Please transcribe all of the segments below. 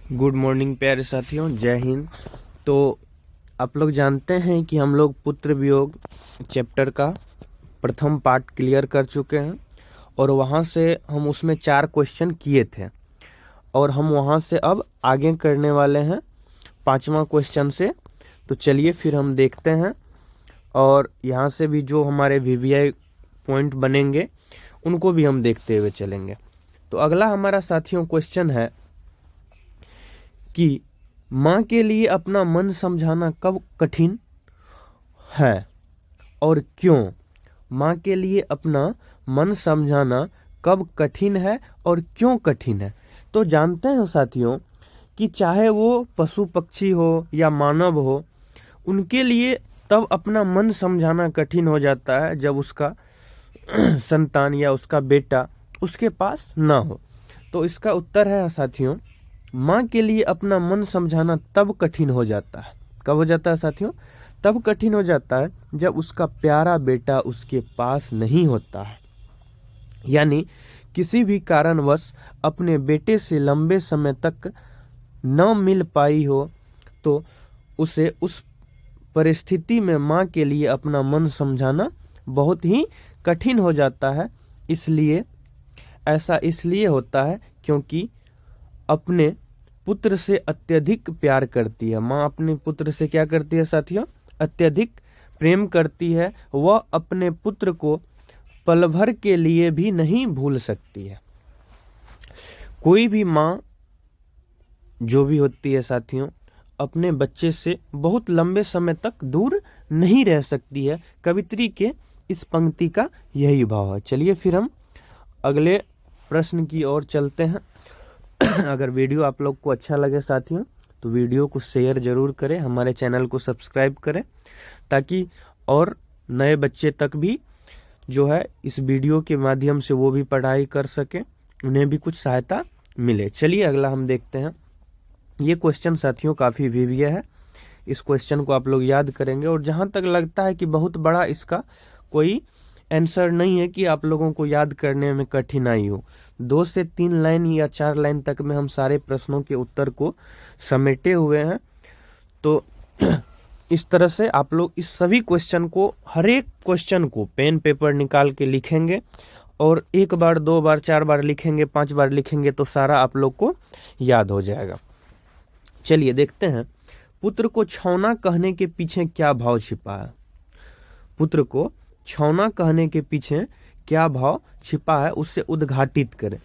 Good morning प्यारे साथियों, जय हिंद। तो आप लोग जानते हैं कि हम लोग पुत्र वियोग चैप्टर का प्रथम पार्ट क्लियर कर चुके हैं और वहाँ से हम उसमें 4 क्वेश्चन किए थे और हम वहाँ से अब आगे करने वाले हैं 5वां क्वेश्चन से। तो चलिए फिर हम देखते हैं और यहाँ से भी जो हमारे वीवीआई पॉइंट बनेंगे उनको भी हम देखते हुए चलेंगे। तो अगला हमारा साथियों क्वेश्चन है कि माँ के लिए अपना मन समझाना कब कठिन है और क्यों। माँ के लिए अपना मन समझाना कब कठिन है और क्यों कठिन है। तो जानते हैं साथियों कि चाहे वो पशु पक्षी हो या मानव हो, उनके लिए तब अपना मन समझाना कठिन हो जाता है जब उसका संतान या उसका बेटा उसके पास ना हो। तो इसका उत्तर है साथियों, माँ के लिए अपना मन समझाना तब कठिन हो जाता है। कब हो जाता है साथियों? तब कठिन हो जाता है जब उसका प्यारा बेटा उसके पास नहीं होता है, यानी किसी भी कारणवश अपने बेटे से लंबे समय तक न मिल पाई हो, तो उसे उस परिस्थिति में माँ के लिए अपना मन समझाना बहुत ही कठिन हो जाता है। इसलिए ऐसा इसलिए होता है क्योंकि अपने पुत्र से अत्यधिक प्यार करती है। माँ अपने पुत्र से क्या करती है साथियों? अत्यधिक प्रेम करती है। वह अपने पुत्र को पल भर के लिए भी नहीं भूल सकती है। कोई भी माँ जो भी होती है साथियों, अपने बच्चे से बहुत लंबे समय तक दूर नहीं रह सकती है। कवित्री के इस पंक्ति का यही भाव है। चलिए फिर हम अगले प्रश्न की ओर चलते हैं। अगर वीडियो आप लोग को अच्छा लगे साथियों तो वीडियो को शेयर जरूर करें, हमारे चैनल को सब्सक्राइब करें ताकि और नए बच्चे तक भी जो है इस वीडियो के माध्यम से वो भी पढ़ाई कर सकें, उन्हें भी कुछ सहायता मिले। चलिए अगला हम देखते हैं। ये क्वेश्चन साथियों काफ़ी वीवीए है, इस क्वेश्चन को आप लोग याद करेंगे और जहाँ तक लगता है कि बहुत बड़ा इसका कोई आंसर नहीं है कि आप लोगों को याद करने में कठिनाई हो। 2 से 3 लाइन या 4 लाइन तक में हम सारे प्रश्नों के उत्तर को समेटे हुए हैं। तो इस तरह से आप लोग इस सभी क्वेश्चन को, हर एक क्वेश्चन को पेन पेपर निकाल के लिखेंगे और 1 बार 2 बार 4 बार लिखेंगे, 5 बार लिखेंगे तो सारा आप लोग को याद हो जाएगा। चलिए देखते हैं, पुत्र को छौना कहने के पीछे क्या भाव छिपा है। पुत्र को छौना कहने के पीछे क्या भाव छिपा है उससे उद्घाटित करें।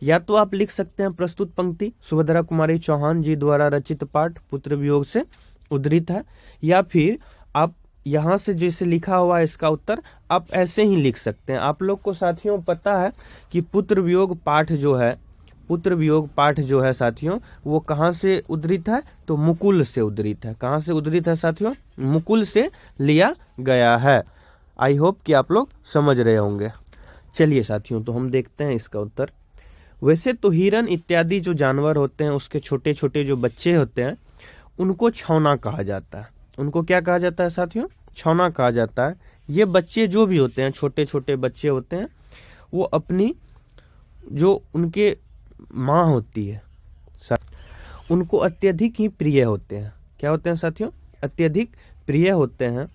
या तो आप लिख सकते हैं प्रस्तुत पंक्ति सुभद्रा कुमारी चौहान जी द्वारा रचित पाठ पुत्र वियोग से उद्धृत है, या फिर आप यहाँ से जैसे लिखा हुआ है इसका उत्तर आप ऐसे ही लिख सकते हैं। आप लोग को साथियों पता है कि पुत्र वियोग पाठ जो है साथियों, वो कहाँ से उद्धृत है? तो मुकुल से उद्धृत है। कहाँ से उद्धृत है साथियों? मुकुल से लिया गया है। आई होप कि आप लोग समझ रहे होंगे। चलिए साथियों, तो हम देखते हैं इसका उत्तर। वैसे तो हिरन इत्यादि जो जानवर होते हैं, उसके छोटे छोटे जो बच्चे होते हैं, उनको छौना कहा जाता है। उनको क्या कहा जाता है साथियों? छौना कहा जाता है। ये बच्चे जो भी होते हैं, छोटे छोटे बच्चे होते हैं, वो अपनी जो उनके माँ होती है उनको अत्यधिक ही प्रिय होते हैं। क्या होते हैं साथियों? अत्यधिक प्रिय होते हैं।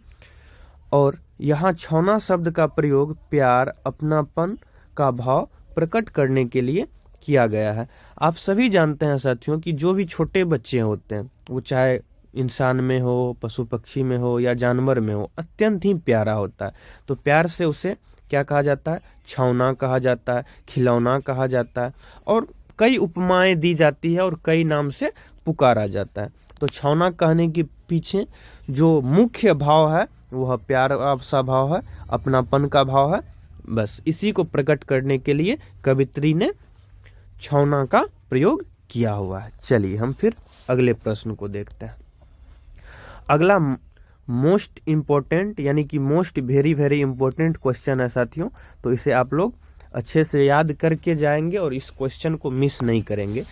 और यहाँ छौना शब्द का प्रयोग प्यार, अपनापन का भाव प्रकट करने के लिए किया गया है। आप सभी जानते हैं साथियों कि जो भी छोटे बच्चे होते हैं, वो चाहे इंसान में हो, पशु पक्षी में हो या जानवर में हो, अत्यंत ही प्यारा होता है। तो प्यार से उसे क्या कहा जाता है? छौना कहा जाता है, खिलौना कहा जाता है और कई उपमाएं दी जाती है और कई नाम से पुकारा जाता है। तो छौना कहने के पीछे जो मुख्य भाव है वह प्यार सा भाव है, अपनापन का भाव है। बस इसी को प्रकट करने के लिए कवित्री ने छौना का प्रयोग किया हुआ है। चलिए हम फिर अगले प्रश्न को देखते हैं। अगला मोस्ट इम्पोर्टेंट यानी कि most very very important question है साथियों। तो इसे आप लोग अच्छे से याद करके जाएंगे और इस क्वेश्चन को मिस नहीं करेंगे।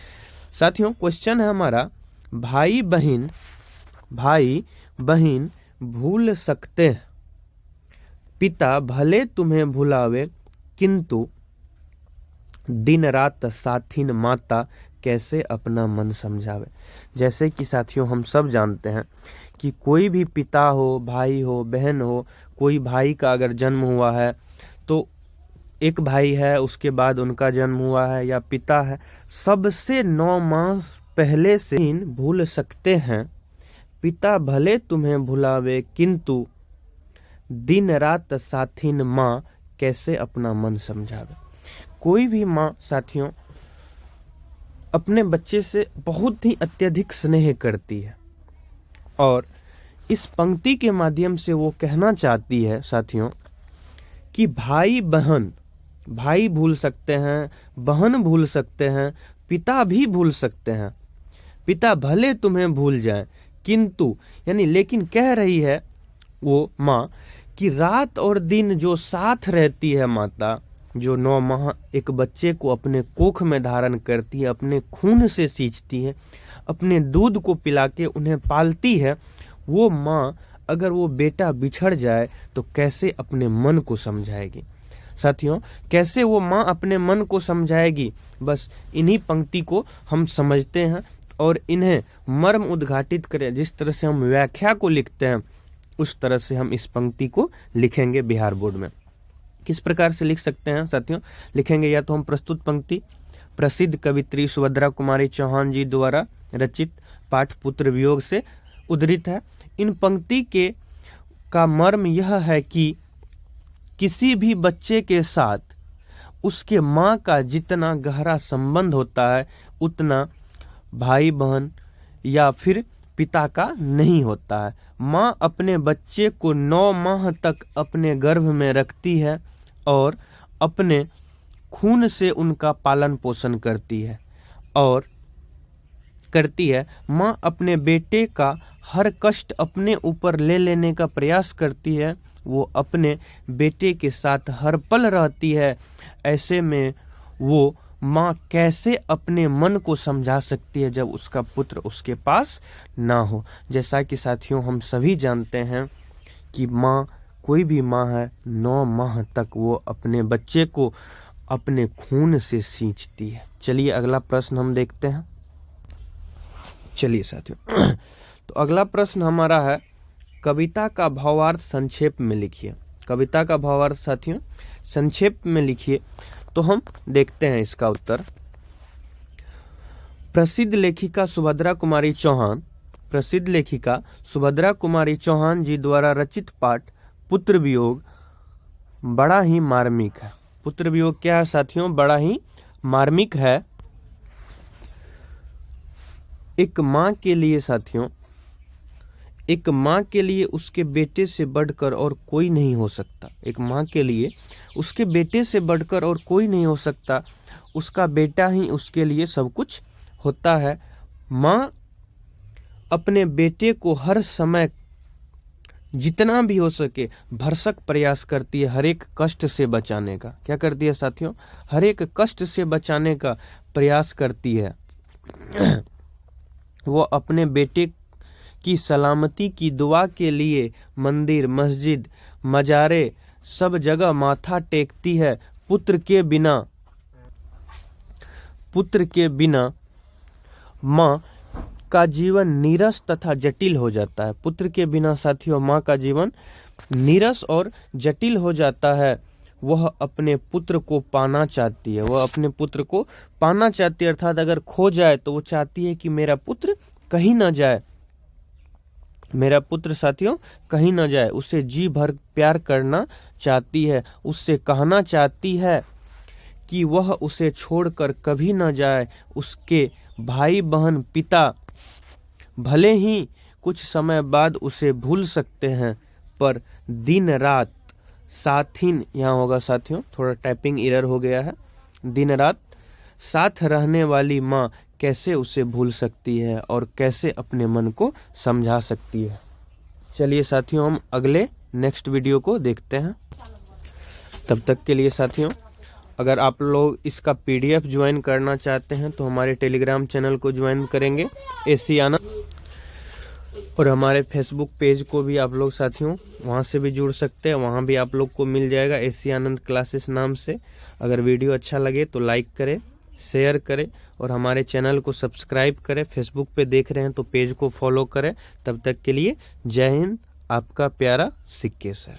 साथियों क्वेश्चन है हमारा, भाई बहन भूल सकते हैं, पिता भले तुम्हें भुलावे, किंतु दिन रात साथिन माता कैसे अपना मन समझावे। जैसे कि साथियों हम सब जानते हैं कि कोई भी पिता हो, भाई हो, बहन हो, कोई भाई का अगर जन्म हुआ है तो एक भाई है, उसके बाद उनका जन्म हुआ है, या पिता है, सबसे 9 माह पहले से भूल सकते हैं। पिता भले तुम्हें भुलावे किंतु दिन रात साथिन माँ कैसे अपना मन समझावे। कोई भी माँ साथियों अपने बच्चे से बहुत ही अत्यधिक स्नेह करती है और इस पंक्ति के माध्यम से वो कहना चाहती है साथियों कि भाई भूल सकते हैं, बहन भूल सकते हैं, पिता भी भूल सकते हैं, पिता भले तुम्हें भूल जाए किंतु, यानी लेकिन कह रही है वो माँ कि रात और दिन जो साथ रहती है माता, जो 9 माह एक बच्चे को अपने कोख में धारण करती है, अपने खून से सींचती है, अपने दूध को पिला के उन्हें पालती है, वो माँ अगर वो बेटा बिछड़ जाए तो कैसे अपने मन को समझाएगी। साथियों कैसे वो माँ अपने मन को समझाएगी, बस इन्हीं पंक्ति को हम समझते हैं और इन्हें मर्म उद्घाटित करें। जिस तरह से हम व्याख्या को लिखते हैं उस तरह से हम इस पंक्ति को लिखेंगे बिहार बोर्ड में। किस प्रकार से लिख सकते हैं साथियों? लिखेंगे या तो हम प्रस्तुत पंक्ति प्रसिद्ध कवित्री सुभद्रा कुमारी चौहान जी द्वारा रचित पाठ पुत्र वियोग से उद्धृत है। इन पंक्ति के का मर्म यह है कि किसी भी बच्चे के साथ उसके माँ का जितना गहरा संबंध होता है उतना भाई बहन या फिर पिता का नहीं होता है। माँ अपने बच्चे को 9 माह तक अपने गर्भ में रखती है और अपने खून से उनका पालन पोषण करती है। माँ अपने बेटे का हर कष्ट अपने ऊपर ले लेने का प्रयास करती है। वो अपने बेटे के साथ हर पल रहती है। ऐसे में वो माँ कैसे अपने मन को समझा सकती है जब उसका पुत्र उसके पास ना हो। जैसा कि साथियों हम सभी जानते हैं कि माँ, कोई भी माँ है, 9 माह तक वो अपने बच्चे को अपने खून से सींचती है। चलिए अगला प्रश्न हम देखते हैं। चलिए साथियों तो अगला प्रश्न हमारा है कविता का भावार्थ संक्षेप में लिखिए। कविता का भावार्थ साथियों संक्षेप में लिखिए। तो हम देखते हैं इसका उत्तर। प्रसिद्ध लेखिका सुभद्रा कुमारी चौहान जी द्वारा रचित पाठ पुत्र वियोग बड़ा ही मार्मिक है। पुत्र वियोग क्या है साथियों? बड़ा ही मार्मिक है। एक माँ के लिए साथियों, एक माँ के लिए उसके बेटे से बढ़कर और कोई नहीं हो सकता। एक माँ के लिए उसके बेटे से बढ़कर और कोई नहीं हो सकता। उसका बेटा ही उसके लिए सब कुछ होता है। माँ अपने बेटे को हर समय जितना भी हो सके भरसक प्रयास करती है हर एक कष्ट से बचाने का। क्या करती है साथियों? हर एक कष्ट से बचाने का प्रयास करती है। वो अपने बेटे की सलामती की दुआ के लिए मंदिर, मस्जिद, मजारे सब जगह माथा टेकती है। पुत्र के बिना माँ का जीवन नीरस तथा जटिल हो जाता है। पुत्र के बिना साथियों माँ का जीवन नीरस और जटिल हो जाता है। वह अपने पुत्र को पाना चाहती है। अर्थात अगर खो जाए तो वो चाहती है कि मेरा पुत्र कहीं ना जाए। मेरा पुत्र साथियों कहीं ना जाए। उसे जी भर प्यार करना चाहती है। उससे कहना चाहती है कि वह उसे छोड़कर कभी ना जाए। उसके भाई बहन पिता भले ही कुछ समय बाद उसे भूल सकते हैं पर दिन रात साथिन, यहाँ होगा साथियों, थोड़ा टाइपिंग एरर हो गया है। दिन रात साथ रहने वाली माँ कैसे उसे भूल सकती है और कैसे अपने मन को समझा सकती है। चलिए साथियों हम अगले नेक्स्ट वीडियो को देखते हैं। तब तक के लिए साथियों अगर आप लोग इसका PDF ज्वाइन करना चाहते हैं तो हमारे टेलीग्राम चैनल को ज्वाइन करेंगे एसी आनंद, और हमारे फेसबुक पेज को भी आप लोग साथियों वहां से भी जुड़ सकते हैं। वहां भी आप लोग को मिल जाएगा एसी आनंद क्लासेस नाम से। अगर वीडियो अच्छा लगे तो लाइक करें शेयर करें और हमारे चैनल को सब्सक्राइब करें। फेसबुक पे देख रहे हैं तो पेज को फॉलो करें। तब तक के लिए जय हिंद, आपका प्यारा सिक्के सर।